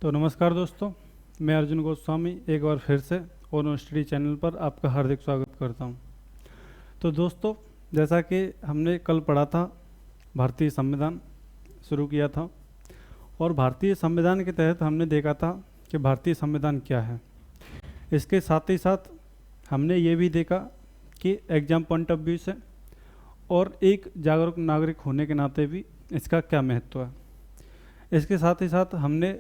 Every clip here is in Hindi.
तो नमस्कार दोस्तों, मैं अर्जुन गोस्वामी एक बार फिर से ओनो स्टडी चैनल पर आपका हार्दिक स्वागत करता हूं। तो दोस्तों, जैसा कि हमने कल पढ़ा था, भारतीय संविधान शुरू किया था और भारतीय संविधान के तहत हमने देखा था कि भारतीय संविधान क्या है। इसके साथ ही साथ हमने ये भी देखा कि एग्जाम पॉइंट ऑफ व्यू से और एक जागरूक नागरिक होने के नाते भी इसका क्या महत्व है। इसके साथ ही साथ हमने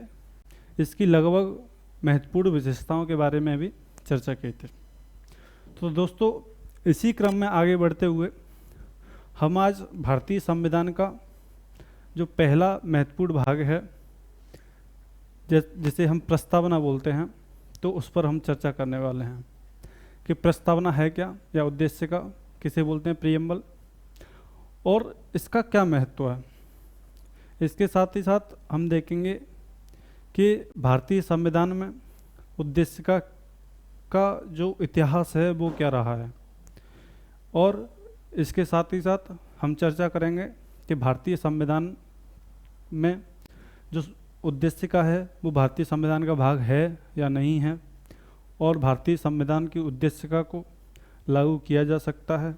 इसकी लगभग महत्वपूर्ण विशेषताओं के बारे में भी चर्चा की थी। तो दोस्तों, इसी क्रम में आगे बढ़ते हुए हम आज भारतीय संविधान का जो पहला महत्वपूर्ण भाग है, जिसे हम प्रस्तावना बोलते हैं, तो उस पर हम चर्चा करने वाले हैं कि प्रस्तावना है क्या, या उद्देश्य का किसे बोलते हैं, प्रियम्बल, और इसका क्या महत्व है। इसके साथ ही साथ हम देखेंगे कि भारतीय संविधान में उद्देश्य का जो इतिहास है वो क्या रहा है, और इसके साथ ही साथ हम चर्चा करेंगे कि भारतीय संविधान में जो उद्देश्य का है वो भारतीय संविधान का भाग है या नहीं है, और भारतीय संविधान की उद्देशिका को लागू किया जा सकता है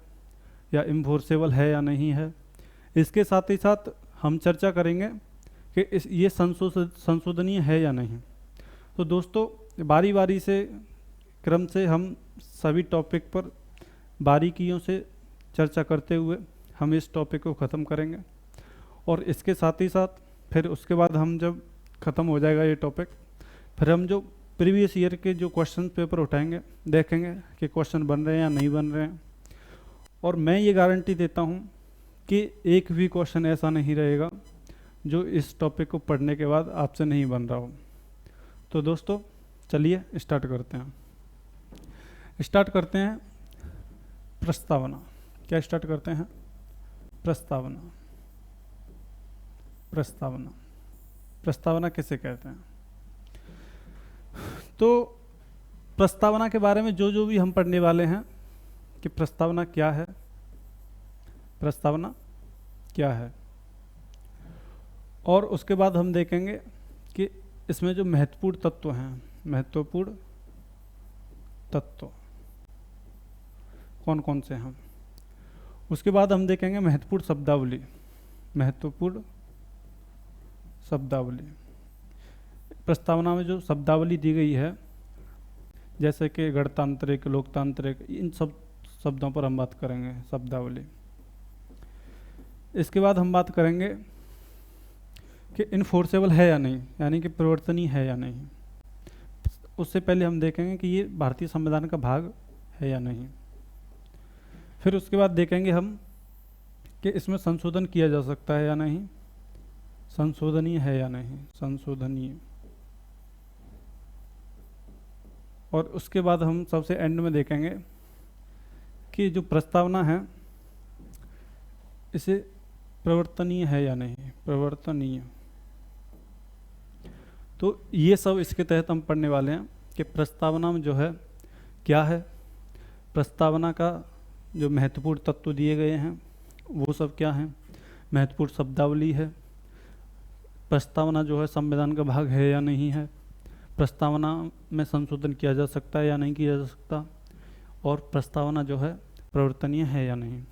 या इन्फोर्सेबल है या नहीं है। इसके साथ ही साथ हम चर्चा करेंगे कि ये संशोधनीय है या नहीं। तो दोस्तों, बारी बारी से क्रम से हम सभी टॉपिक पर बारीकियों से चर्चा करते हुए हम इस टॉपिक को ख़त्म करेंगे, और इसके साथ ही साथ फिर उसके बाद हम जब ख़त्म हो जाएगा ये टॉपिक, फिर हम जो प्रीवियस ईयर के जो क्वेश्चन पेपर उठाएंगे, देखेंगे कि क्वेश्चन बन रहे हैं या नहीं बन रहे हैं। और मैं ये गारंटी देता हूँ कि एक भी क्वेश्चन ऐसा नहीं रहेगा जो इस टॉपिक को पढ़ने के बाद आपसे नहीं बन रहा हो। तो दोस्तों, चलिए स्टार्ट करते हैं प्रस्तावना। क्या स्टार्ट करते हैं? प्रस्तावना किसे कहते हैं? तो प्रस्तावना के बारे में जो भी हम पढ़ने वाले हैं कि प्रस्तावना क्या है, और उसके बाद हम देखेंगे कि इसमें जो महत्वपूर्ण तत्व कौन कौन से हैं। उसके बाद हम देखेंगे महत्वपूर्ण शब्दावली। प्रस्तावना में जो शब्दावली दी गई है, जैसे कि गणतांत्रिक, लोकतांत्रिक, इन सब शब्दों पर हम बात करेंगे, शब्दावली। इसके बाद हम बात करेंगे कि इन्फोर्सेबल है या नहीं, यानी कि परिवर्तनीय है या नहीं। उससे पहले हम देखेंगे कि ये भारतीय संविधान का भाग है या नहीं। फिर उसके बाद देखेंगे हम कि इसमें संशोधन किया जा सकता है या नहीं, संशोधनीय है या नहीं, संशोधनीय। और उसके बाद हम सबसे एंड में देखेंगे कि जो प्रस्तावना है इसे परिवर्तनीय है या नहीं, परिवर्तनीय। तो ये सब इसके तहत हम पढ़ने वाले हैं कि प्रस्तावना में जो है क्या है, प्रस्तावना का जो महत्वपूर्ण तत्व दिए गए हैं वो सब क्या हैं, महत्वपूर्ण शब्दावली है, प्रस्तावना जो है संविधान का भाग है या नहीं है, प्रस्तावना में संशोधन किया जा सकता है या नहीं किया जा सकता, और प्रस्तावना जो है परिवर्तनीय है या नहीं।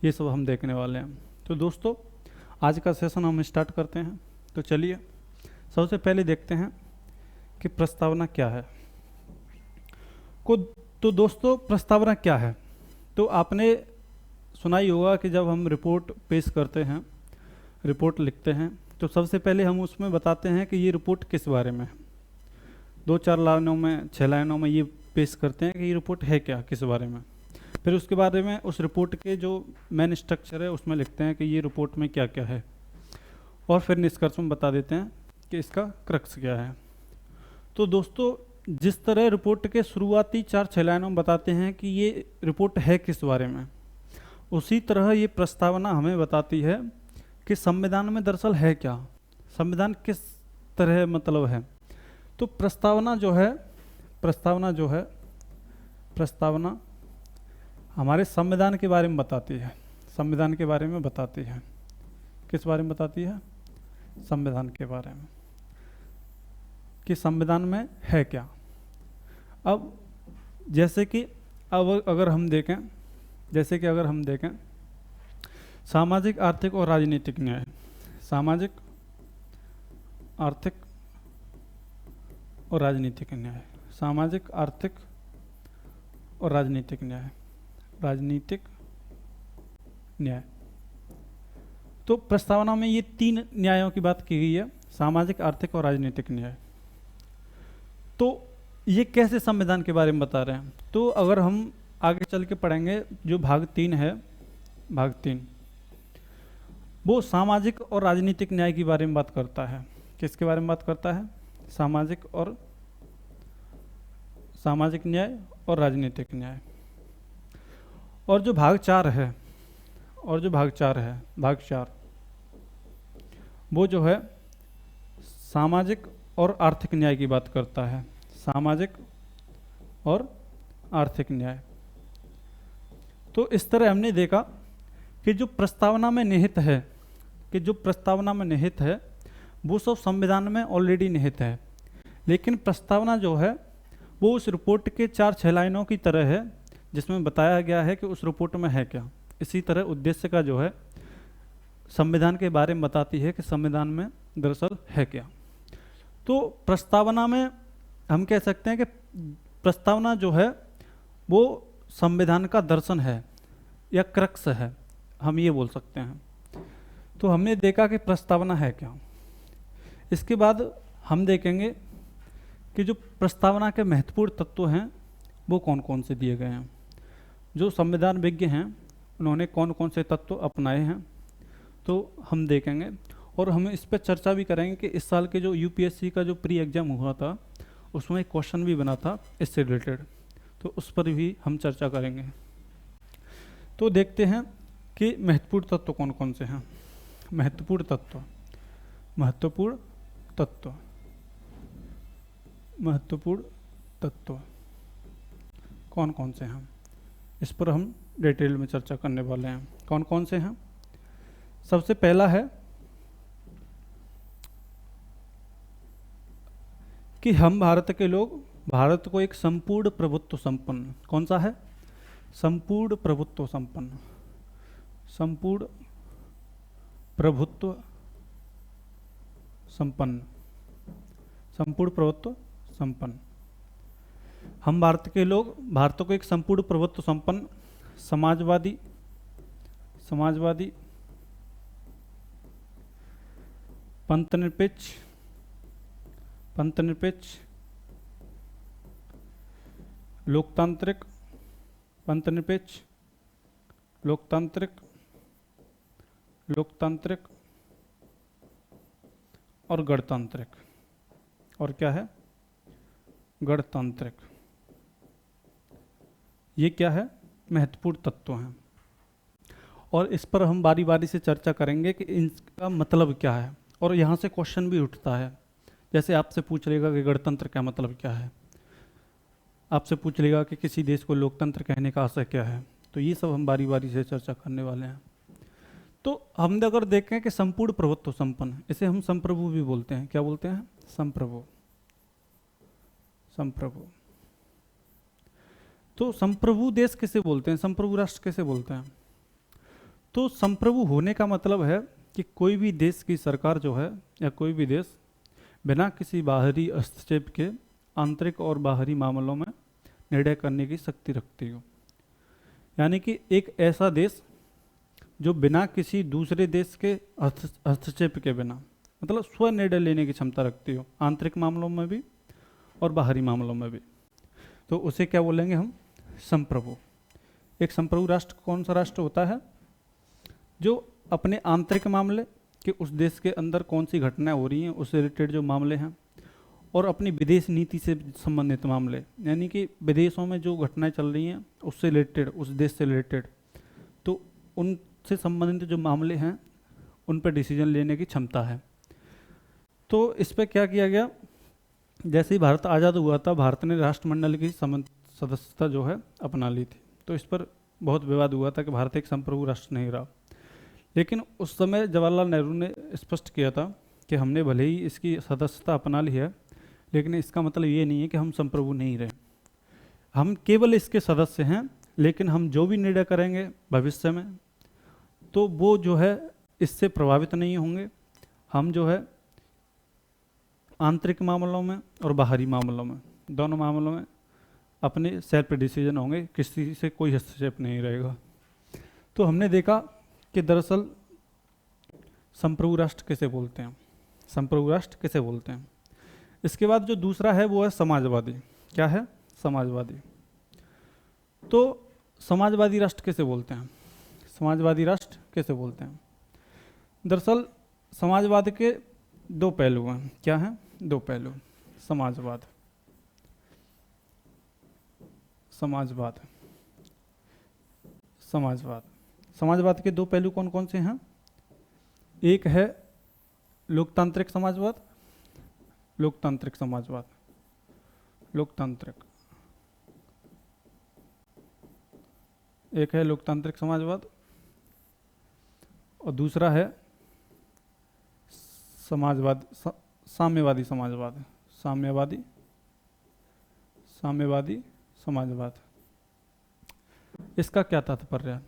ये सब हम देखने वाले हैं। तो दोस्तों, आज का सेशन हम स्टार्ट करते हैं। तो चलिए सबसे पहले देखते हैं कि प्रस्तावना क्या है। तो दोस्तों, प्रस्तावना क्या है? तो आपने सुना ही होगा कि जब हम रिपोर्ट पेश करते हैं, रिपोर्ट लिखते हैं, तो सबसे पहले हम उसमें बताते हैं कि ये रिपोर्ट किस बारे में है। 2-4 लाइनों में, 6 लाइनों में ये पेश करते हैं कि ये रिपोर्ट है क्या, किस बारे में। फिर उसके बारे में उस रिपोर्ट के जो मेन स्ट्रक्चर है उसमें लिखते हैं कि ये रिपोर्ट में क्या क्या है, और फिर निष्कर्ष में बता देते हैं कि इसका क्रक्स क्या है। तो दोस्तों, जिस तरह रिपोर्ट के शुरुआती 4-6 लाइनों में बताते हैं कि ये रिपोर्ट है किस बारे में, उसी तरह ये प्रस्तावना हमें बताती है कि संविधान में दरअसल है क्या, संविधान किस तरह मतलब है। तो प्रस्तावना हमारे संविधान के बारे में बताती है, किस बारे में बताती है, संविधान के बारे में। कि संविधान में है क्या। अब जैसे कि अब अगर हम देखें, जैसे कि अगर हम देखें सामाजिक, आर्थिक और राजनीतिक न्याय, सामाजिक, आर्थिक और राजनीतिक न्याय, सामाजिक, आर्थिक और राजनीतिक न्याय, राजनीतिक न्याय। तो प्रस्तावना में ये 3 न्यायों की बात की गई है, सामाजिक, आर्थिक और राजनीतिक न्याय। तो ये कैसे संविधान के बारे में बता रहे हैं, तो अगर हम आगे चल के पढ़ेंगे जो भाग 3 है, भाग 3 वो सामाजिक और राजनीतिक न्याय के बारे में बात करता है। किसके बारे में बात करता है? सामाजिक न्याय और राजनीतिक न्याय। और जो भाग 4 है, भाग 4 वो जो है सामाजिक और आर्थिक न्याय की बात करता है, सामाजिक और आर्थिक न्याय। तो इस तरह हमने देखा कि जो प्रस्तावना में निहित है वो सब संविधान में ऑलरेडी निहित है, लेकिन प्रस्तावना जो है वो उस रिपोर्ट के 4-6 लाइनों की तरह है जिसमें बताया गया है कि उस रिपोर्ट में है क्या। इसी तरह उद्देश्य का जो है संविधान के बारे में बताती है कि संविधान में दरअसल है क्या। तो प्रस्तावना में हम कह सकते हैं कि प्रस्तावना जो है वो संविधान का दर्शन है या क्रक्स है, हम ये बोल सकते हैं। तो हमने देखा कि प्रस्तावना है क्या। इसके बाद हम देखेंगे कि जो प्रस्तावना के महत्वपूर्ण तत्व हैं वो कौन कौन से दिए गए हैं। जो संविधान विज्ञ हैं उन्होंने कौन कौन से तत्व अपनाए हैं तो हम देखेंगे, और हम इस पर चर्चा भी करेंगे कि इस साल के जो यूपीएससी का जो प्री एग्जाम हुआ था उसमें एक क्वेश्चन भी बना था इससे रिलेटेड, तो उस पर भी हम चर्चा करेंगे। तो देखते हैं कि महत्वपूर्ण तत्व कौन कौन से हैं। महत्वपूर्ण तत्व कौन कौन से हैं, इस पर हम डिटेल में चर्चा करने वाले हैं। कौन कौन से हैं? सबसे पहला है कि हम भारत के लोग भारत को एक संपूर्ण प्रभुत्व संपन्न, कौन सा है? संपूर्ण प्रभुत्व संपन्न, संपूर्ण प्रभुत्व संपन्न, संपूर्ण प्रभुत्व संपन्न। हम भारत के लोग भारत को एक संपूर्ण प्रभुत्व संपन्न, समाजवादी, पंथनिरपेक्ष, लोकतांत्रिक, लोकतांत्रिक और गणतांत्रिक। और क्या है? गणतांत्रिक। ये क्या है? महत्वपूर्ण तत्व हैं, और इस पर हम बारी बारी से चर्चा करेंगे कि इनका मतलब क्या है। और यहाँ से क्वेश्चन भी उठता है, जैसे आपसे पूछ लेगा कि गणतंत्र का मतलब क्या है, आपसे पूछ लेगा कि किसी देश को लोकतंत्र कहने का आशय क्या है। तो ये सब हम बारी बारी से चर्चा करने वाले हैं। तो हम अगर देखें कि संपूर्ण प्रभुत्व संपन्न, इसे हम संप्रभु भी बोलते हैं। क्या बोलते हैं? संप्रभु। तो संप्रभु देश किसे बोलते हैं? संप्रभु राष्ट्र किसे बोलते हैं? तो संप्रभु होने का मतलब है कि कोई भी देश की सरकार जो है या कोई भी देश बिना किसी बाहरी हस्तक्षेप के आंतरिक और बाहरी मामलों में निर्णय करने की शक्ति रखती हो। यानी कि एक ऐसा देश जो बिना किसी दूसरे देश के हस्तक्षेप के बिना, मतलब स्व निर्णय लेने की क्षमता रखती हो, आंतरिक मामलों में भी और बाहरी मामलों में भी, तो उसे क्या बोलेंगे हम? संप्रभु। एक संप्रभु राष्ट्र कौन सा राष्ट्र होता है? जो अपने आंतरिक मामले कि उस देश के अंदर कौन सी घटनाएं हो रही हैं उससे रिलेटेड जो मामले हैं, और अपनी विदेश नीति से संबंधित मामले, यानी कि विदेशों में जो घटनाएं चल रही हैं उससे रिलेटेड, उस देश से रिलेटेड, तो उनसे संबंधित जो मामले हैं उन पर डिसीजन लेने की क्षमता है। तो इस पर क्या किया गया? जैसे ही भारत आज़ाद हुआ था, भारत ने राष्ट्रमंडल की सदस्यता जो है अपना ली थी। तो इस पर बहुत विवाद हुआ था कि भारत एक संप्रभु राष्ट्र नहीं रहा, लेकिन उस समय जवाहरलाल नेहरू ने स्पष्ट किया था कि हमने भले ही इसकी सदस्यता अपना ली है, लेकिन इसका मतलब ये नहीं है कि हम संप्रभु नहीं रहे, हम केवल इसके सदस्य हैं। लेकिन हम जो भी निर्णय करेंगे भविष्य में, तो वो जो है इससे प्रभावित नहीं होंगे। हम जो है आंतरिक मामलों में और बाहरी मामलों में, दोनों मामलों में अपने सेल्फ डिसीजन होंगे, किसी से कोई हस्तक्षेप नहीं रहेगा। तो हमने देखा कि दरअसल संप्रभु राष्ट्र किसे बोलते हैं, संप्रभु राष्ट्र किसे बोलते हैं। इसके बाद जो दूसरा है वो है समाजवादी। क्या है? समाजवादी। तो समाजवादी राष्ट्र किसे बोलते हैं, समाजवादी राष्ट्र किसे बोलते हैं? दरअसल समाजवाद के दो पहलू हैं। क्या हैं? दो पहलू। समाजवाद, समाजवाद, समाजवाद। समाजवाद के दो पहलू कौन कौन से हैं? एक है लोकतांत्रिक समाजवाद, लोकतांत्रिक समाजवाद, लोकतांत्रिक, एक है लोकतांत्रिक समाजवाद, और दूसरा है समाजवाद, साम्यवादी समाजवाद, साम्यवादी, साम्यवादी समाजवाद। इसका क्या तात्पर्य है?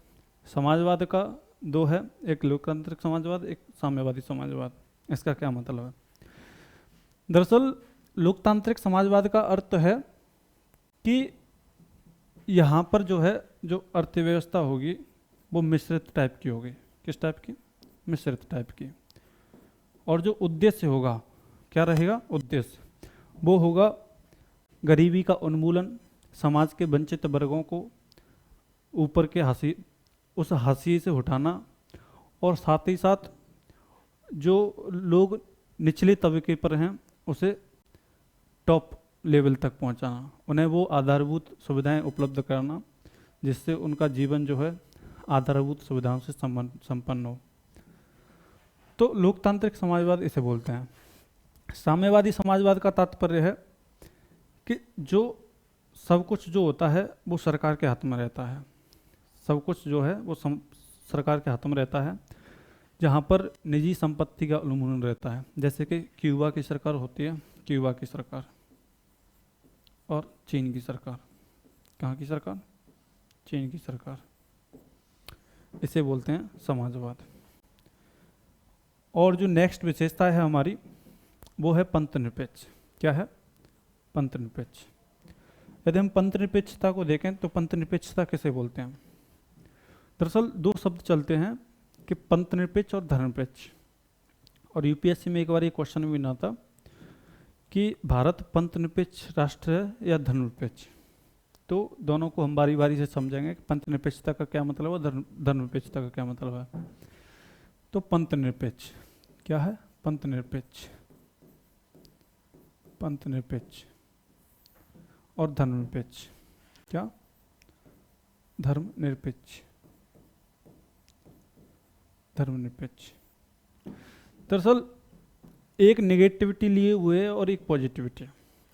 समाजवाद का दो है, एक लोकतांत्रिक समाजवाद, एक साम्यवादी समाजवाद। इसका क्या मतलब है? दरअसल लोकतांत्रिक समाजवाद का अर्थ है कि यहाँ पर जो है जो अर्थव्यवस्था होगी वो मिश्रित टाइप की होगी। किस टाइप की? मिश्रित टाइप की। और जो उद्देश्य होगा, क्या रहेगा उद्देश्य? वो होगा गरीबी का उन्मूलन, समाज के वंचित वर्गों को ऊपर के उस हाशिए से उठाना, और साथ ही साथ जो लोग निचले तबके पर हैं उसे टॉप लेवल तक पहुंचाना, उन्हें वो आधारभूत सुविधाएं उपलब्ध कराना जिससे उनका जीवन जो है आधारभूत सुविधाओं से संपन्न हो। तो लोकतांत्रिक समाजवाद इसे बोलते हैं। साम्यवादी समाजवाद का तात्पर्य है कि जो सब कुछ जो होता है वो सरकार के हाथ में रहता है, सब कुछ जो है वो सरकार के हाथ में रहता है, जहाँ पर निजी संपत्ति का उन्मूलन रहता है। जैसे कि क्यूबा की सरकार होती है, क्यूबा की सरकार, और चीन की सरकार। कहाँ की सरकार? चीन की सरकार। इसे बोलते हैं समाजवाद। और जो नेक्स्ट विशेषता है हमारी वो है पंथ निरपेक्ष। क्या है? पंथ निरपेक्ष। यदि हम पंथ निरपेक्षता को देखें तो पंथ निरपेक्षता किसे बोलते हैं? दरअसल दो शब्द चलते हैं कि पंथ निरपेक्ष और धर्म निरपेक्ष। और यूपीएससी में एक बार ये क्वेश्चन भी ना था कि भारत पंथ निरपेक्ष राष्ट्र है या धर्म निरपेक्ष। तो दोनों को हम बारी बारी से समझेंगे कि पंथ निरपेक्षता का क्या मतलब है, धर्म निरपेक्षता का क्या मतलब है। तो पंथ निरपेक्ष क्या है? पंथ निरपेक्ष, पंथ निरपेक्ष और धर्म निरपेक्ष। क्या? धर्म निरपेक्ष, धर्म निरपेक्ष। दरअसल एक नेगेटिविटी लिए हुए और एक पॉजिटिविटी,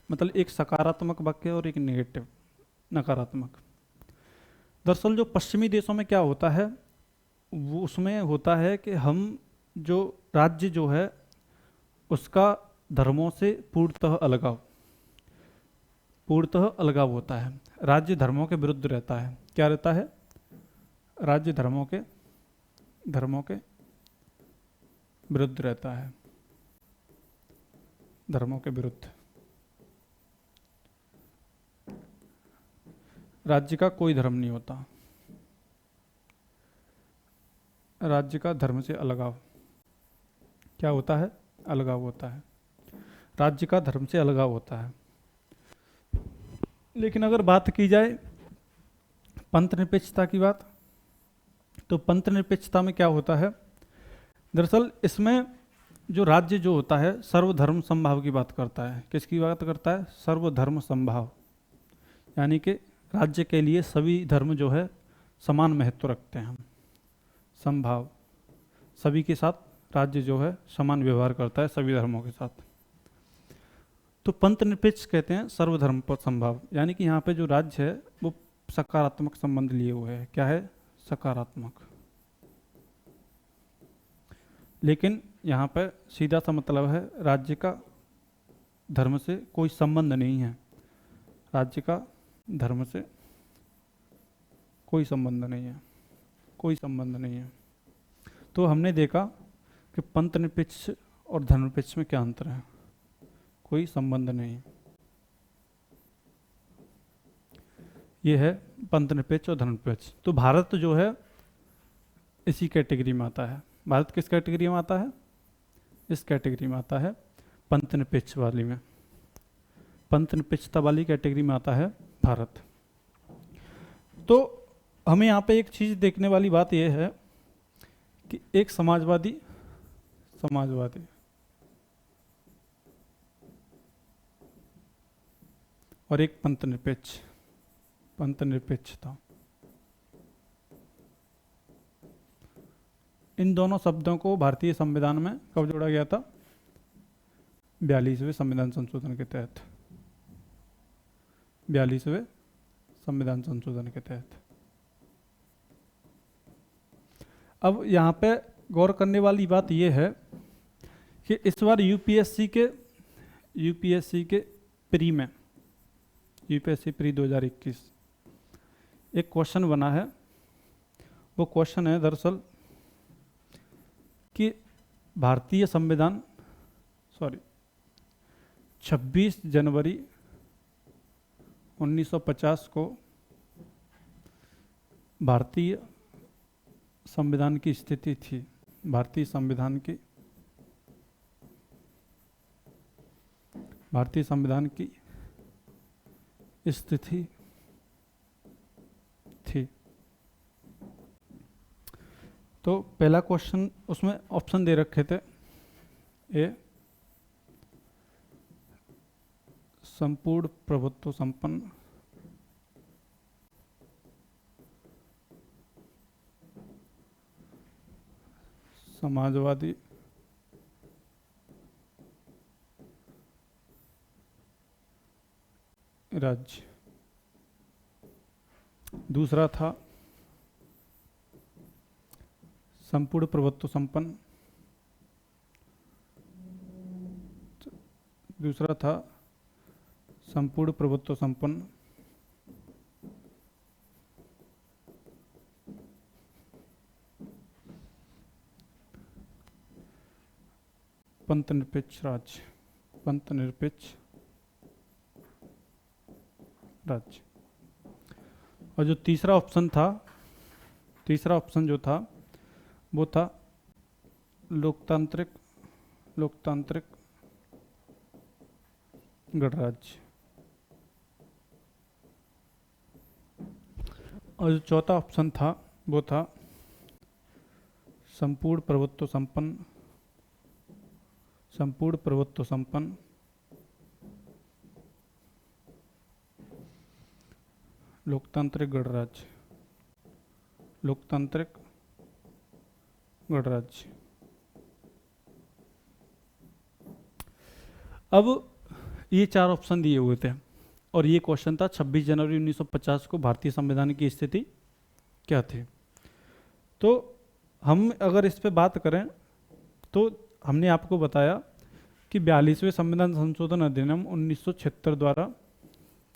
मतलब एक सकारात्मक वाक्य और एक नेगेटिव, नकारात्मक। दरअसल जो पश्चिमी देशों में क्या होता है वो उसमें होता है कि हम जो राज्य जो है उसका धर्मों से पूर्णतः अलगाव, पूर्णतः अलगाव होता है। राज्य धर्मों के विरुद्ध रहता है। क्या रहता है? राज्य धर्मों के विरुद्ध रहता है, धर्मों के विरुद्ध। राज्य का कोई धर्म नहीं होता, राज्य का धर्म से अलगाव। क्या होता है? अलगाव होता है, राज्य का धर्म से अलगाव होता है। लेकिन अगर बात की जाए पंथ निरपेक्षता की बात, तो पंथ निरपेक्षता में क्या होता है? दरअसल इसमें जो राज्य जो होता है सर्वधर्म समभाव की बात करता है। किसकी बात करता है? सर्वधर्म समभाव, यानी कि राज्य के लिए सभी धर्म जो है समान महत्व रखते हैं। समभाव, सभी के साथ राज्य जो है समान व्यवहार करता है, सभी धर्मों के साथ। तो पंथ निरपेक्ष कहते हैं सर्वधर्म पर समभाव, यानी कि यहाँ पे जो राज्य है वो सकारात्मक संबंध लिए हुए है। क्या है? सकारात्मक। लेकिन यहाँ पे सीधा सा मतलब है राज्य का धर्म से कोई संबंध नहीं है, राज्य का धर्म से कोई संबंध नहीं है, कोई संबंध नहीं है। तो हमने देखा कि पंथ निरपेक्ष और धर्मनिरपेक्ष में क्या अंतर है, कोई संबंध नहीं है। ये है पंथ निरपेक्ष और धर्मनिरपेक्ष। तो भारत जो है इसी कैटेगरी में आता है। भारत किस कैटेगरी में आता है? इस कैटेगरी में आता है, पंथ निरपेक्ष वाली में, पंथ निरपेक्षता वाली कैटेगरी में आता है भारत। तो हमें यहाँ पे एक चीज़ देखने वाली बात यह है कि एक समाजवादी और एक पंथ निरपेक्षता, इन दोनों शब्दों को भारतीय संविधान में कब जोड़ा गया था? 42वें संविधान संशोधन के तहत, 42वें संविधान संशोधन के तहत। अब यहाँ पे गौर करने वाली बात यह है कि इस बार यूपीएससी के प्री में, यूपीएससी प्री 2021 एक क्वेश्चन बना है। वो क्वेश्चन है दरअसल कि भारतीय संविधान 26 जनवरी 1950 को भारतीय संविधान की स्थिति थी, भारतीय संविधान की स्थिति थी। तो पहला क्वेश्चन, उसमें ऑप्शन दे रखे थे, ए संपूर्ण प्रभुत्व संपन्न, समाजवादी, राज्य। दूसरा था संपूर्ण प्रभुत्व संपन्न, दूसरा था संपूर्ण प्रभुत्व संपन्न, पंथ निरपेक्ष राज्य, पंथ निरपेक्ष राज्य। और जो तीसरा ऑप्शन जो था वो था लोकतांत्रिक गणराज्य। और जो चौथा ऑप्शन था वो था संपूर्ण प्रभुत्व संपन्न लोकतांत्रिक गणराज्य। अब ये चार ऑप्शन दिए हुए थे और ये क्वेश्चन था 26 जनवरी 1950 को भारतीय संविधान की स्थिति क्या थी। तो हम अगर इस पे बात करें तो हमने आपको बताया कि 42वें संविधान संशोधन अधिनियम 1976 द्वारा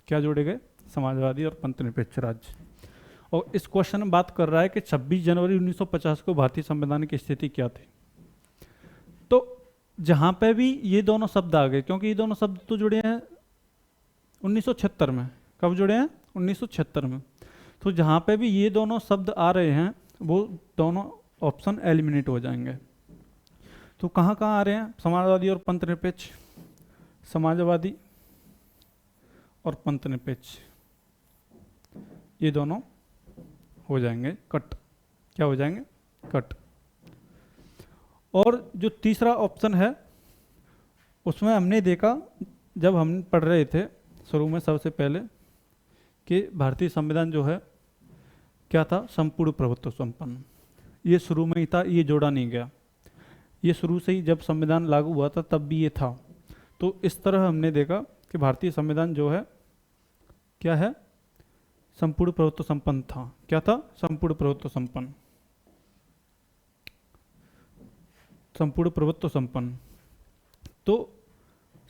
क्या जोड़े गए? समाजवादी और पंथ निरपेक्ष राज्य। और इस क्वेश्चन में बात कर रहा है कि 26 जनवरी 1950 को भारतीय संविधान की स्थिति क्या थी। तो जहां पे भी ये दोनों शब्द आ गए, क्योंकि ये दोनों शब्द तो जुड़े हैं 1976 में। कब जुड़े हैं? 1976 में। तो जहां पे भी ये दोनों शब्द आ रहे हैं वो दोनों ऑप्शन एलिमिनेट हो जाएंगे। तो कहाँ कहाँ आ रहे हैं? समाजवादी और पंथ निरपेक्ष, समाजवादी और पंथ निरपेक्ष, ये दोनों हो जाएंगे कट। क्या हो जाएंगे? कट। और जो तीसरा ऑप्शन है उसमें हमने देखा, जब हम पढ़ रहे थे शुरू में सबसे पहले, कि भारतीय संविधान जो है क्या था? संपूर्ण प्रभुत्व संपन्न। ये शुरू में ही था, ये जोड़ा नहीं गया। ये शुरू से ही जब संविधान लागू हुआ था तब भी ये था। तो इस तरह हमने देखा कि भारतीय संविधान जो है क्या है? संपूर्ण प्रभुत्व संपन्न था। क्या था? संपूर्ण प्रभुत्व संपन्न, संपूर्ण प्रभुत्व संपन्न। तो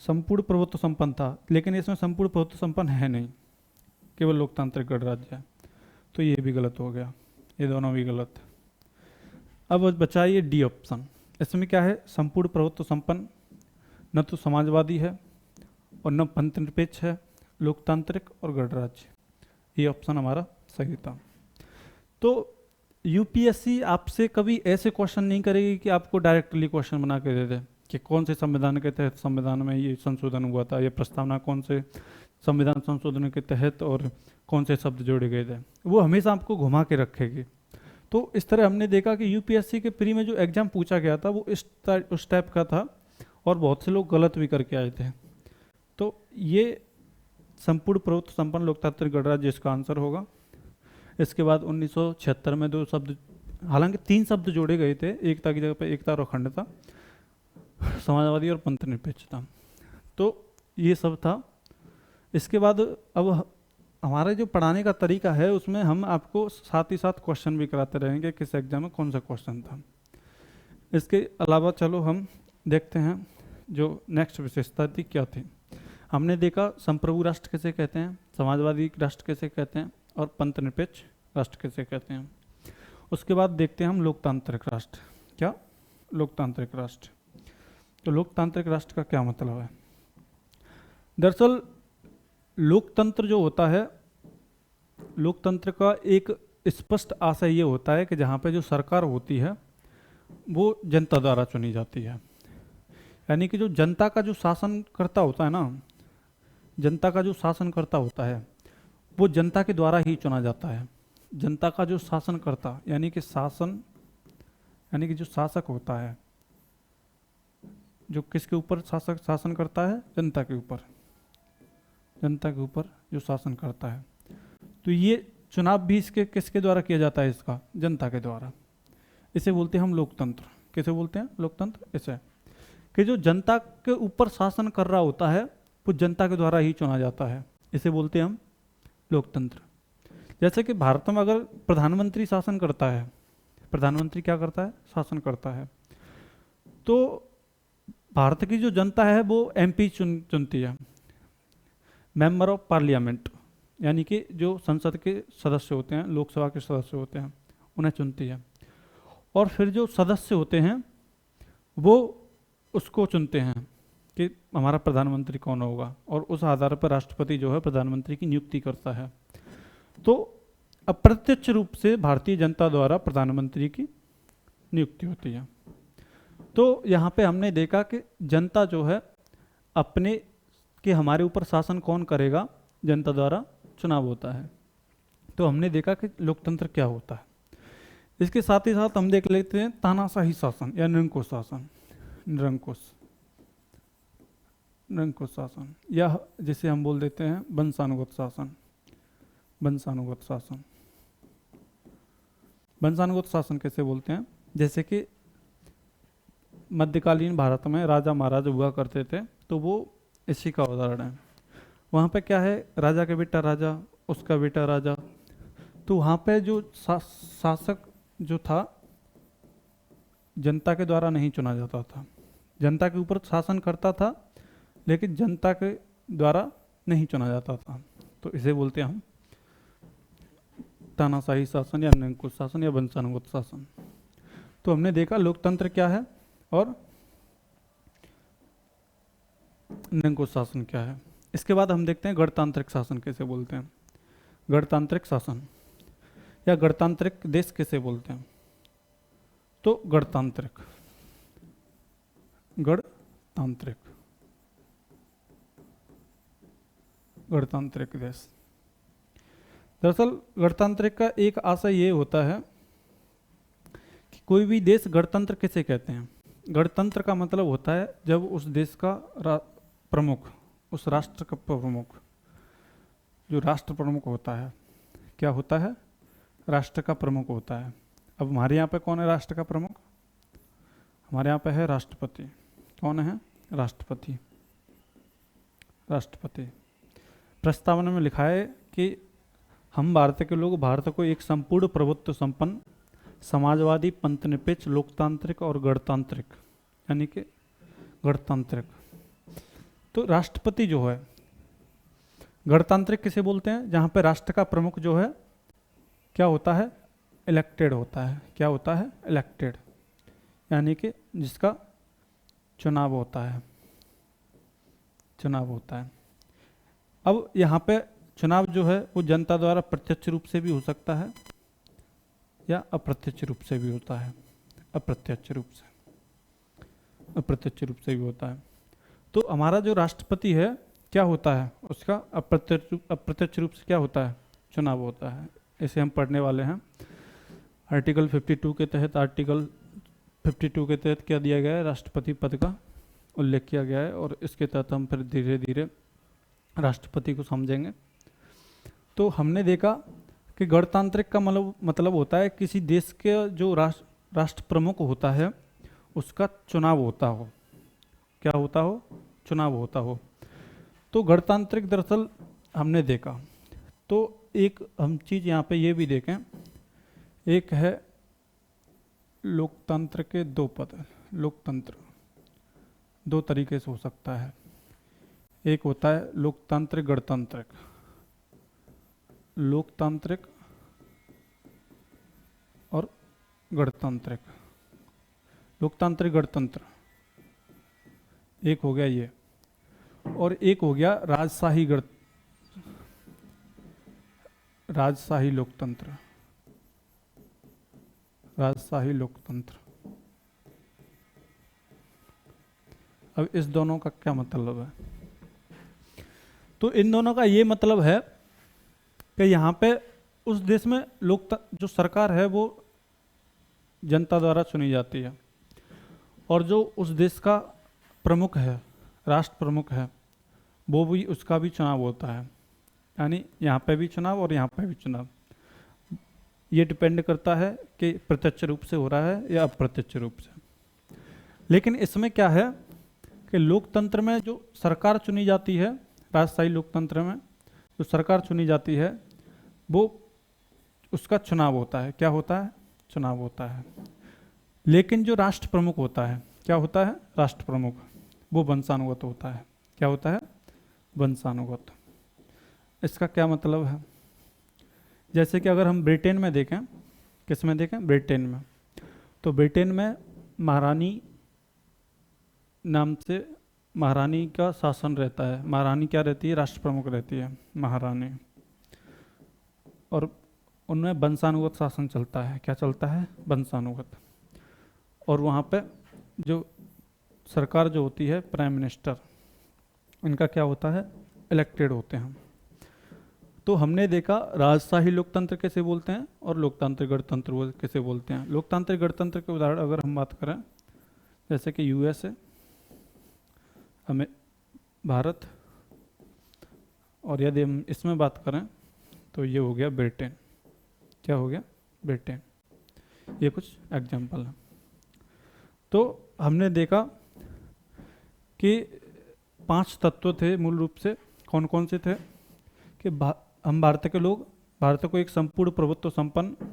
संपूर्ण प्रभुत्व संपन्न था, लेकिन इसमें संपूर्ण प्रभुत्व संपन्न है नहीं, केवल लोकतांत्रिक गणराज्य है। तो ये भी गलत हो गया, ये दोनों भी गलत। अब बचा ये डी ऑप्शन। इसमें क्या है, संपूर्ण प्रभुत्व संपन्न न तो समाजवादी है और न पंथनिरपेक्ष है, लोकतांत्रिक और गणराज्य। ये ऑप्शन हमारा सही था। तो यूपीएससी आपसे कभी ऐसे क्वेश्चन नहीं करेगी कि आपको डायरेक्टली क्वेश्चन बना के दे दे कि कौन से संविधान के तहत संविधान में ये संशोधन हुआ था, ये प्रस्तावना कौन से संविधान संशोधन के तहत और कौन से शब्द जोड़े गए थे। वो हमेशा आपको घुमा के रखेगी। तो इस तरह हमने देखा कि यूपीएससी के प्री में जो एग्जाम पूछा गया था वो उस टाइप का था और बहुत से लोग गलत भी करके आए थे। तो ये संपूर्ण प्रभुत्व संपन्न लोकतांत्रिक गणराज्य इसका आंसर होगा। इसके बाद 1976 में 2 शब्द, हालांकि 3 शब्द जोड़े गए थे, एकता की जगह पर एकता और अखंडता, समाजवादी और पंथनिरपेक्षता। तो ये सब था। इसके बाद अब हमारा जो पढ़ाने का तरीका है उसमें हम आपको साथ ही साथ क्वेश्चन भी कराते रहेंगे, किस एग्जाम में कौन सा क्वेश्चन था। इसके अलावा चलो हम देखते हैं जो नेक्स्ट विशेषता थी क्या थी। हमने देखा संप्रभु राष्ट्र कैसे कहते हैं, समाजवादी राष्ट्र कैसे कहते हैं और पंथनिरपेक्ष राष्ट्र कैसे कहते हैं। उसके बाद देखते हैं हम लोकतांत्रिक राष्ट्र। क्या लोकतांत्रिक राष्ट्र? तो लोकतांत्रिक राष्ट्र का क्या मतलब है? दरअसल लोकतंत्र जो होता है, लोकतंत्र का एक स्पष्ट आशय ये होता है कि जहाँ पे जो सरकार होती है वो जनता द्वारा चुनी जाती है। यानी कि जो जनता का जो शासनकर्ता होता है ना, जनता का जो शासनकर्ता होता है वो जनता के द्वारा ही चुना जाता है। जनता का जो शासनकर्ता यानी कि यानी कि जो शासक होता है, जो किसके ऊपर शासन करता है? जनता के ऊपर। जनता के ऊपर जो शासन करता है, तो ये चुनाव भी इसके किसके द्वारा किया जाता है? इसका जनता के द्वारा। इसे बोलते हैं हम लोकतंत्र। किसे बोलते हैं? लोकतंत्र। इसे कि जो जनता के ऊपर शासन कर रहा होता है वो जनता के द्वारा ही चुना जाता है, इसे बोलते हैं हम लोकतंत्र। जैसे कि भारत में अगर प्रधानमंत्री शासन करता है, प्रधानमंत्री क्या करता है? शासन करता है। तो भारत की जो जनता है वो एमपी चुनती है, मेंबर ऑफ पार्लियामेंट, यानी कि जो संसद के सदस्य होते हैं, लोकसभा के सदस्य होते हैं, उन्हें चुनती है। और फिर जो सदस्य होते हैं वो उसको चुनते हैं कि हमारा प्रधानमंत्री कौन होगा, और उस आधार पर राष्ट्रपति जो है प्रधानमंत्री की नियुक्ति करता है। तो अप्रत्यक्ष रूप से भारतीय जनता द्वारा प्रधानमंत्री की नियुक्ति होती है। तो यहाँ पे हमने देखा कि जनता जो है अपने कि हमारे ऊपर शासन कौन करेगा, जनता द्वारा चुनाव होता है। तो हमने देखा कि लोकतंत्र क्या होता है। इसके साथ ही साथ हम देख लेते हैं तानाशाही शासन या निरंकुश शासन। निरंकुश शासन या जिसे हम बोल देते हैं वंशानुगत शासन। वंशानुगत शासन, वंशानुगत शासन कैसे बोलते हैं? जैसे कि मध्यकालीन भारत में राजा महाराज हुआ करते थे, तो वो इसी का उदाहरण है। वहाँ पे क्या है? राजा के बेटा राजा, उसका बेटा राजा। तो वहाँ पे जो शासक जो था जनता के द्वारा नहीं चुना जाता था, जनता के ऊपर शासन करता था लेकिन जनता के द्वारा नहीं चुना जाता था। तो इसे बोलते हैं हम तानाशाही शासन या निरंकुश शासन या वंशानुगत शासन। तो हमने देखा लोकतंत्र क्या है और निरंकुश शासन क्या है। इसके बाद हम देखते हैं गणतांत्रिक शासन कैसे बोलते हैं। गणतांत्रिक शासन या गणतांत्रिक देश कैसे बोलते हैं? तो गणतांत्रिक, गणतांत्रिक, गणतांत्रिक देश। दरअसल गणतांत्रिक का एक आशय ये होता है कि कोई भी देश गणतंत्र किसे कहते हैं? गणतंत्र का मतलब होता है जब उस देश का प्रमुख, उस राष्ट्र का प्रमुख, जो राष्ट्र प्रमुख होता है, क्या होता है? राष्ट्र का प्रमुख होता है। अब हमारे यहाँ पे कौन है राष्ट्र का प्रमुख? हमारे यहाँ पे है राष्ट्रपति। कौन है? राष्ट्रपति। राष्ट्रपति प्रस्तावना में लिखा है कि हम भारत के लोग भारत को एक संपूर्ण प्रभुत्व संपन्न समाजवादी, पंथनिरपेक्ष, लोकतांत्रिक और गणतांत्रिक, यानी कि गणतांत्रिक तो राष्ट्रपति जो है, गणतांत्रिक किसे बोलते हैं, जहाँ पे राष्ट्र का प्रमुख जो है क्या होता है, इलेक्टेड होता है। क्या होता है, इलेक्टेड, यानी कि जिसका चुनाव होता है, चुनाव होता है। अब यहाँ पे चुनाव जो है वो जनता द्वारा प्रत्यक्ष रूप से भी हो सकता है या अप्रत्यक्ष रूप से भी होता है। अप्रत्यक्ष रूप से, अप्रत्यक्ष रूप से भी होता है। तो हमारा जो राष्ट्रपति है क्या होता है, उसका अप्रत्यक्ष रूप से क्या होता है, चुनाव होता है। इसे हम पढ़ने वाले हैं। आर्टिकल 52 के तहत, आर्टिकल 52 के तहत क्या दिया गया है, राष्ट्रपति पद का उल्लेख किया गया है, और इसके तहत हम फिर धीरे धीरे राष्ट्रपति को समझेंगे। तो हमने देखा कि गणतांत्रिक का मतलब होता है किसी देश के जो राष्ट्र प्रमुख होता है उसका चुनाव होता हो। क्या होता हो, चुनाव होता हो। तो गणतांत्रिक दरअसल हमने देखा, तो एक हम चीज़ यहाँ पे ये भी देखें, एक है लोकतंत्र के दो पद। लोकतंत्र दो तरीके से हो सकता है। एक होता है लोकतांत्रिक गणतांत्रिक, लोकतांत्रिक और गणतांत्रिक। लोकतांत्रिक गणतंत्र एक हो गया ये, और एक हो गया राजशाही लोकतंत्र। राजशाही लोकतंत्र। अब इस दोनों का क्या मतलब है, तो इन दोनों का ये मतलब है कि यहाँ पे उस देश में जो सरकार है वो जनता द्वारा चुनी जाती है, और जो उस देश का प्रमुख है, राष्ट्र प्रमुख है, वो भी, उसका भी चुनाव होता है। यानी यहाँ पे भी चुनाव और यहाँ पे भी चुनाव। ये डिपेंड करता है कि प्रत्यक्ष रूप से हो रहा है या अप्रत्यक्ष रूप से। लेकिन इसमें क्या है कि लोकतंत्र में जो सरकार चुनी जाती है, राजशाही लोकतंत्र में जो सरकार चुनी जाती है वो, उसका चुनाव होता है। क्या होता है, चुनाव होता है। लेकिन जो राष्ट्र प्रमुख होता है, क्या होता है, राष्ट्र प्रमुख, वो वंशानुगत होता है। क्या होता है, वंशानुगत। इसका क्या मतलब है, जैसे कि अगर हम ब्रिटेन में देखें, किस में देखें, ब्रिटेन में, तो ब्रिटेन में महारानी नाम से महारानी का शासन रहता है। महारानी क्या रहती है, राष्ट्र प्रमुख रहती है, महारानी। और उनमें वंशानुगत शासन चलता है। क्या चलता है, वंशानुगत। और वहाँ पे जो सरकार जो होती है, प्राइम मिनिस्टर, इनका क्या होता है, इलेक्टेड होते हैं। तो हमने देखा राजशाही लोकतंत्र कैसे बोलते हैं और लोकतांत्रिक गणतंत्र कैसे बोलते हैं। लोकतांत्रिक गणतंत्र के उदाहरण अगर हम बात करें, जैसे कि यूएसए, हमें भारत, और यदि हम इसमें बात करें तो ये हो गया ब्रिटेन। क्या हो गया, ब्रिटेन। ये कुछ एग्जाम्पल है। तो हमने देखा कि 5 तत्व थे मूल रूप से। कौन कौन से थे, कि हम भारत के लोग भारत को एक संपूर्ण प्रभुत्व संपन्न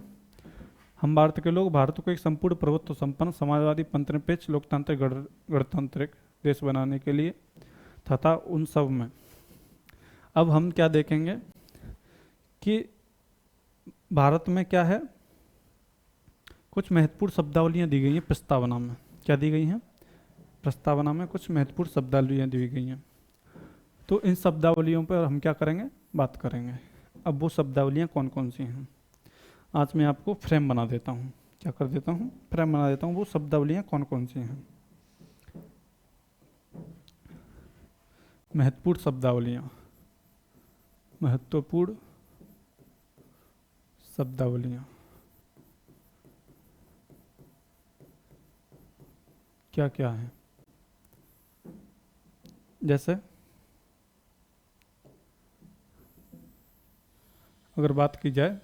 हम भारत के लोग भारत को एक संपूर्ण प्रभुत्व संपन्न समाजवादी पंथनिरपेक्ष लोकतांत्रिक गणतांत्रिक देश बनाने के लिए तथा उन सब में। अब हम क्या देखेंगे कि भारत में क्या है, कुछ महत्वपूर्ण शब्दावलियाँ दी गई हैं प्रस्तावना में। क्या दी गई हैं, प्रस्तावना में कुछ महत्वपूर्ण शब्दावलियाँ दी गई हैं। तो इन शब्दावलियों पर हम क्या करेंगे, बात करेंगे। अब वो शब्दावलियाँ कौन कौन सी हैं, आज मैं आपको फ्रेम बना देता हूँ। क्या कर देता हूँ, फ्रेम बना देता हूँ, वो शब्दावलियाँ कौन कौन सी हैं। महत्वपूर्ण शब्दावलियाँ, महत्वपूर्ण शब्दावलियाँ क्या क्या है, जैसे अगर बात की जाए,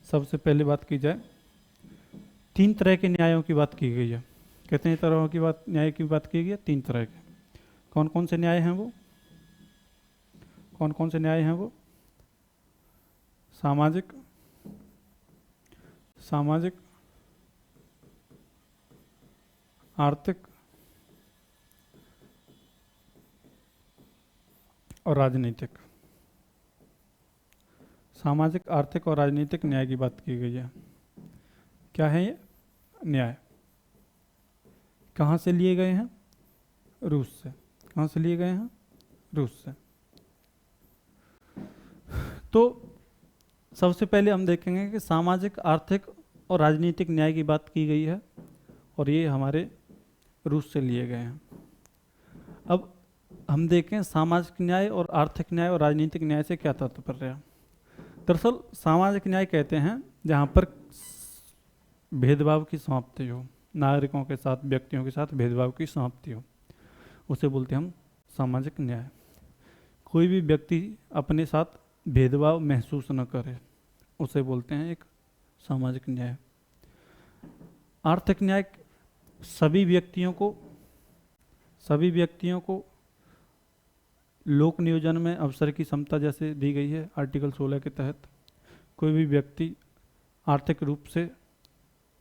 सबसे पहले बात की जाए, 3 तरह के न्यायों की बात की गई है। कितने तरह की बात, न्याय की बात की गई है, 3 तरह के। कौन कौन से न्याय हैं वो, कौन कौन से न्याय हैं वो, सामाजिक, सामाजिक, आर्थिक और राजनीतिक, सामाजिक, आर्थिक और राजनीतिक न्याय की बात की गई है। क्या है ये न्याय? कहाँ से लिए गए हैं? रूस से। कहाँ से लिए गए हैं? रूस से। तो सबसे पहले हम देखेंगे कि सामाजिक, आर्थिक और राजनीतिक न्याय की बात की गई है और ये हमारे रूस से लिए गए हैं। अब हम देखें सामाजिक न्याय और आर्थिक न्याय और राजनीतिक न्याय से क्या तात्पर्य है। दरअसल सामाजिक न्याय कहते हैं जहाँ पर भेदभाव की समाप्ति हो, नागरिकों के साथ, व्यक्तियों के साथ भेदभाव की समाप्ति हो, उसे बोलते हैं हम सामाजिक न्याय। कोई भी व्यक्ति अपने साथ भेदभाव महसूस न करे, उसे बोलते हैं एक सामाजिक न्याय। आर्थिक न्याय सभी व्यक्तियों को लोक नियोजन में अवसर की समता जैसे दी गई है आर्टिकल 16 के तहत। कोई भी व्यक्ति आर्थिक रूप से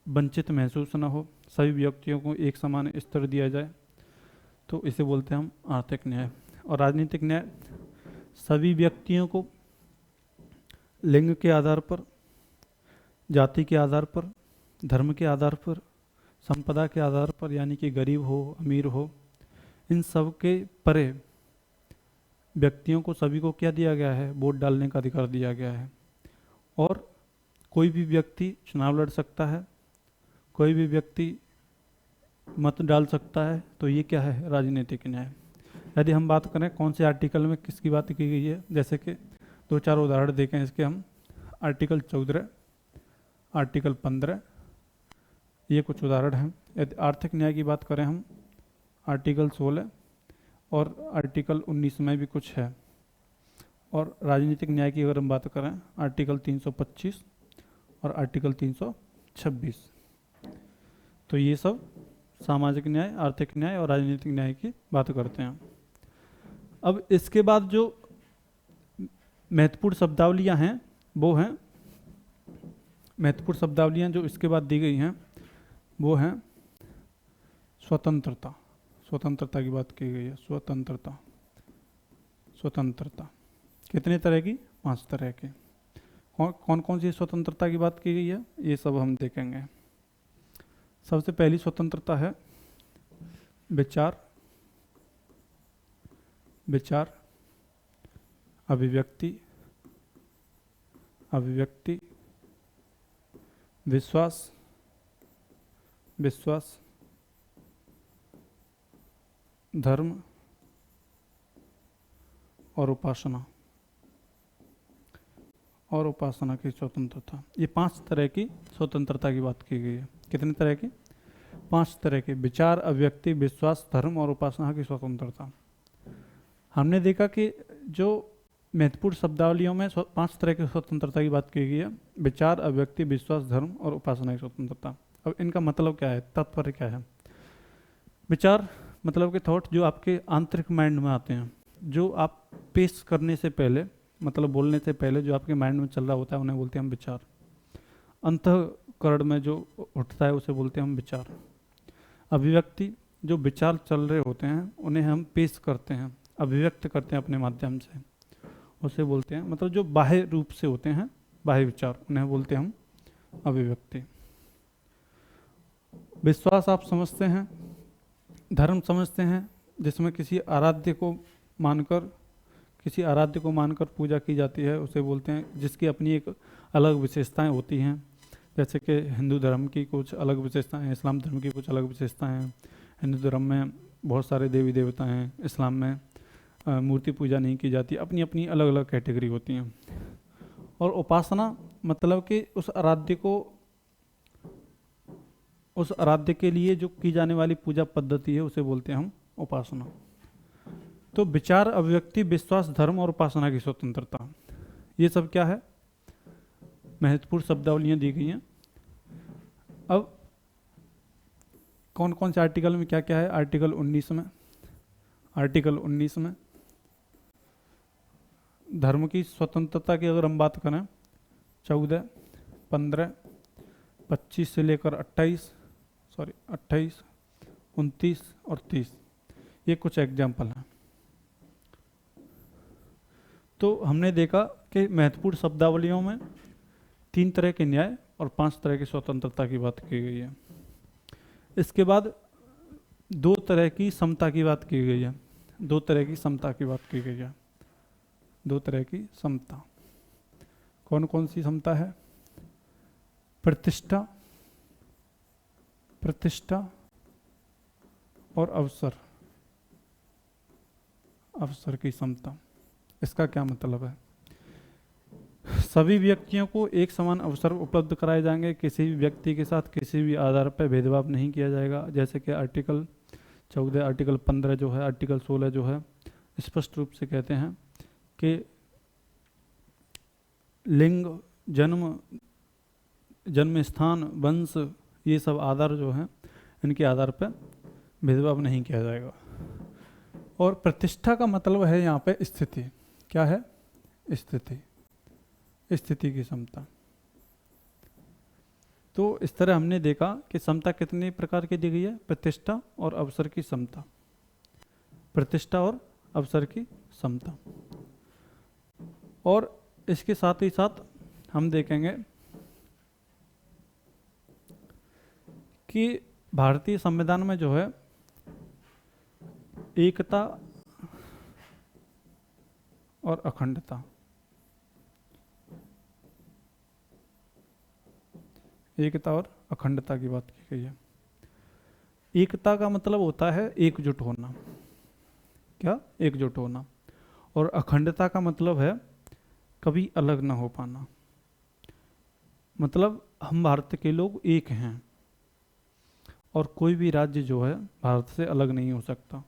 वंचित महसूस न हो, सभी व्यक्तियों को एक समान स्तर दिया जाए, तो इसे बोलते हैं हम आर्थिक न्याय। और राजनीतिक न्याय सभी व्यक्तियों को लिंग के आधार पर, जाति के आधार पर, धर्म के आधार पर, संपदा के आधार पर, यानी कि गरीब हो अमीर हो, इन सब के परे व्यक्तियों को सभी को क्या दिया गया है? वोट डालने का अधिकार दिया गया है। और कोई भी व्यक्ति चुनाव लड़ सकता है, कोई भी व्यक्ति मत डाल सकता है। तो ये क्या है? राजनीतिक न्याय। यदि हम बात करें कौन से आर्टिकल में किसकी बात की गई है, जैसे कि 2-4 उदाहरण देखें इसके हम। आर्टिकल 14, आर्टिकल 15, ये कुछ उदाहरण हैं। यदि आर्थिक न्याय की बात करें हम, आर्टिकल 16 और आर्टिकल 19 में भी कुछ है। और राजनीतिक न्याय की अगर हम बात करें, आर्टिकल 325 और आर्टिकल 326। तो ये सब सामाजिक न्याय, आर्थिक न्याय और राजनीतिक न्याय की बात करते हैं। अब इसके बाद जो महत्वपूर्ण शब्दावलियां हैं वो हैं, महत्वपूर्ण शब्दावलियां जो इसके बाद दी गई हैं वो हैं स्वतंत्रता। स्वतंत्रता की बात की गई है। स्वतंत्रता, स्वतंत्रता कितने तरह की? 5 तरह की। कौन कौन सी स्वतंत्रता की बात की गई है, ये सब हम देखेंगे। सबसे पहली स्वतंत्रता है विचार, अभिव्यक्ति, विश्वास, धर्म और उपासना की स्वतंत्रता। ये 5 तरह की स्वतंत्रता की बात की गई है। कितने तरह की? 5 तरह की। विचार, अभिव्यक्ति, विश्वास, धर्म और उपासना की स्वतंत्रता। हमने देखा कि जो महत्वपूर्ण शब्दावलियों में 5 तरह की स्वतंत्रता की बात की गई है, विचार, अभिव्यक्ति, विश्वास, धर्म और उपासना की स्वतंत्रता। अब इनका मतलब क्या है, तात्पर्य क्या है? विचार मतलब कि थॉट जो आपके आंतरिक माइंड में आते हैं, जो आप पेश करने से पहले, मतलब बोलने से पहले जो आपके माइंड में चल रहा होता है, उन्हें बोलते हैं हम विचार। अंतःकरण में जो उठता है उसे बोलते हैं हम विचार। अभिव्यक्ति, जो विचार चल रहे होते हैं उन्हें हम पेश करते हैं, अभिव्यक्त करते हैं अपने माध्यम से, उसे बोलते हैं, मतलब जो बाह्य रूप से होते हैं, बाह्य विचार, उन्हें बोलते हैं हम अभिव्यक्ति। विश्वास आप समझते हैं, धर्म समझते हैं, जिसमें किसी आराध्य को मानकर पूजा की जाती है, उसे बोलते हैं, जिसकी अपनी एक अलग विशेषताएं होती हैं। जैसे कि हिंदू धर्म की कुछ अलग विशेषताएं हैं, इस्लाम धर्म की कुछ अलग विशेषताएं हैं। हिंदू धर्म में बहुत सारे देवी देवता हैं, इस्लाम में मूर्ति पूजा नहीं की जाती, अपनी अपनी अलग अलग कैटेगरी होती हैं। और उपासना मतलब कि उस आराध्य के लिए जो की जाने वाली पूजा पद्धति है उसे बोलते हैं हम उपासना। तो विचार, अभिव्यक्ति, विश्वास, धर्म और उपासना की स्वतंत्रता, ये सब क्या है? महत्वपूर्ण शब्दावलियां दी गई हैं। अब कौन कौन से आर्टिकल में क्या क्या है? आर्टिकल 19 में धर्म की स्वतंत्रता की अगर हम बात करें, 14, 15, 25 से लेकर 28, 29 और 30, ये कुछ एग्जाम्पल हैं। तो हमने देखा कि महत्वपूर्ण शब्दावलियों में 3 तरह के न्याय और 5 तरह की स्वतंत्रता की बात की गई है। इसके बाद 2 तरह की समता की बात की गई है। 2 तरह की समता की बात की गई है। 2 तरह की समता कौन कौन सी समता है? प्रतिष्ठा, प्रतिष्ठा और अवसर, अवसर की समता। इसका क्या मतलब है? सभी व्यक्तियों को एक समान अवसर उपलब्ध कराए जाएंगे, किसी भी व्यक्ति के साथ किसी भी आधार पर भेदभाव नहीं किया जाएगा। जैसे कि आर्टिकल 14, आर्टिकल 15 जो है, आर्टिकल 16 जो है, स्पष्ट रूप से कहते हैं कि लिंग, जन्म स्थान, वंश, ये सब आधार जो हैं, इनके आधार पर भेदभाव नहीं किया जाएगा। और प्रतिष्ठा का मतलब है यहाँ पे स्थिति। क्या है? स्थिति, स्थिति की समता। तो इस तरह हमने देखा कि समता कितने प्रकार की दी गई है? प्रतिष्ठा और अवसर की समता, प्रतिष्ठा और अवसर की समता। और इसके साथ ही साथ हम देखेंगे कि भारतीय संविधान में जो है एकता और अखंडता, एकता और अखंडता की बात की गई है। एकता का मतलब होता है एकजुट होना। क्या? एकजुट होना। और अखंडता का मतलब है कभी अलग ना हो पाना। मतलब हम भारत के लोग एक हैं और कोई भी राज्य जो है भारत से अलग नहीं हो सकता।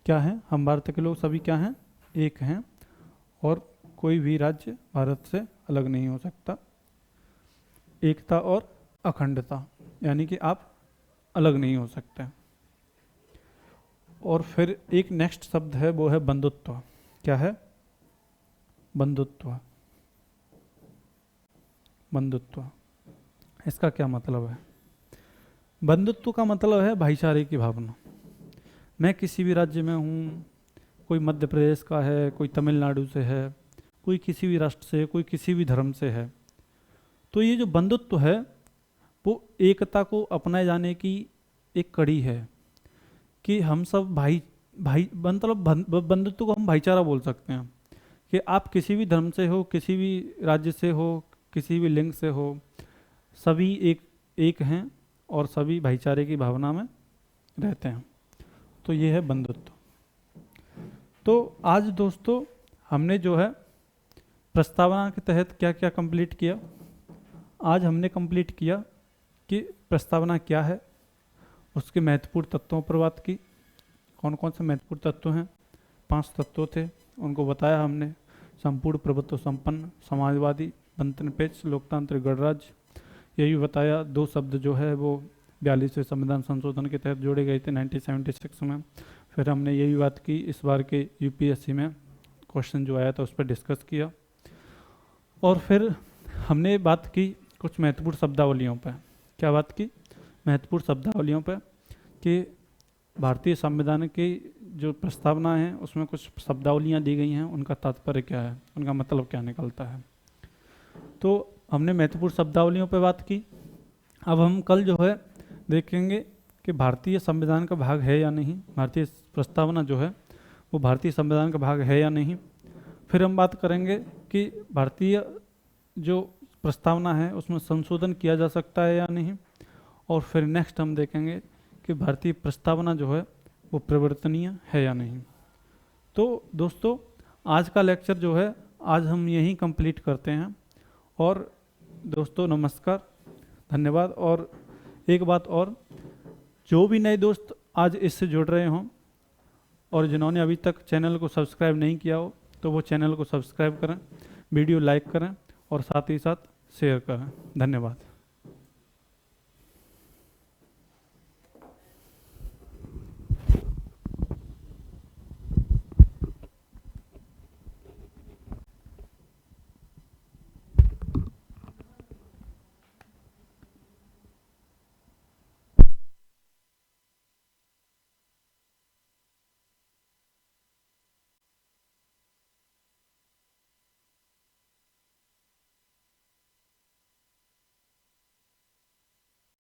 क्या है? हम भारत के लोग सभी क्या हैं? एक हैं और कोई भी राज्य भारत से अलग नहीं हो सकता। एकता और अखंडता यानी कि आप अलग नहीं हो सकते। और फिर एक नेक्स्ट शब्द है, वो है बंधुत्व। क्या है? बंधुत्व, बंधुत्व। इसका क्या मतलब है? बंधुत्व का मतलब है भाईचारे की भावना। मैं किसी भी राज्य में हूँ, कोई मध्य प्रदेश का है, कोई तमिलनाडु से है, कोई किसी भी राष्ट्र से, कोई किसी भी धर्म से है, तो ये जो बंधुत्व है वो एकता को अपनाए जाने की एक कड़ी है कि हम सब भाई भाई मतलब बंधुत्व को हम भाईचारा बोल सकते हैं कि आप किसी भी धर्म से हो, किसी भी राज्य से हो, किसी भी लिंग से हो, सभी एक हैं और सभी भाईचारे की भावना में रहते हैं। तो ये है बंधुत्व। तो आज दोस्तों हमने जो है प्रस्तावना के तहत क्या क्या कंप्लीट किया? आज हमने कंप्लीट किया कि प्रस्तावना क्या है, उसके महत्वपूर्ण तत्वों पर बात की। कौन कौन से महत्वपूर्ण तत्व हैं? 5 तत्व थे, उनको बताया हमने। संपूर्ण प्रभुत्व संपन्न, समाजवादी, धननिरपेक्ष, लोकतांत्रिक गणराज्य, ये भी बताया। 2 शब्द जो है वो 42वें संविधान संशोधन के तहत जोड़े गए थे 1976 में। फिर हमने ये भी बात की, इस बार के यूपीएससी में क्वेश्चन जो आया था उस पर डिस्कस किया। और फिर हमने बात की कुछ महत्वपूर्ण शब्दावलियों पर। क्या बात की? महत्वपूर्ण शब्दावलियों पर कि भारतीय संविधान की जो प्रस्तावना है उसमें कुछ शब्दावलियाँ दी गई हैं, उनका तात्पर्य क्या है, उनका मतलब क्या निकलता है। तो हमने महत्वपूर्ण शब्दावलियों पर बात की। अब हम कल जो है देखेंगे कि भारतीय संविधान का भाग है या नहीं, भारतीय प्रस्तावना जो है वो भारतीय संविधान का भाग है या नहीं। फिर हम बात करेंगे कि भारतीय जो प्रस्तावना है उसमें संशोधन किया जा सकता है या नहीं। और फिर नेक्स्ट हम देखेंगे कि भारतीय प्रस्तावना जो है वो परिवर्तनीय है या नहीं। तो दोस्तों आज का लेक्चर जो है आज हम यहीं कंप्लीट करते हैं। और दोस्तों नमस्कार, धन्यवाद। और एक बात और, जो भी नए दोस्त आज इससे जुड़ रहे हों और जिन्होंने अभी तक चैनल को सब्सक्राइब नहीं किया हो तो वो चैनल को सब्सक्राइब करें, वीडियो लाइक करें और साथ ही साथ शेयर करें। धन्यवाद।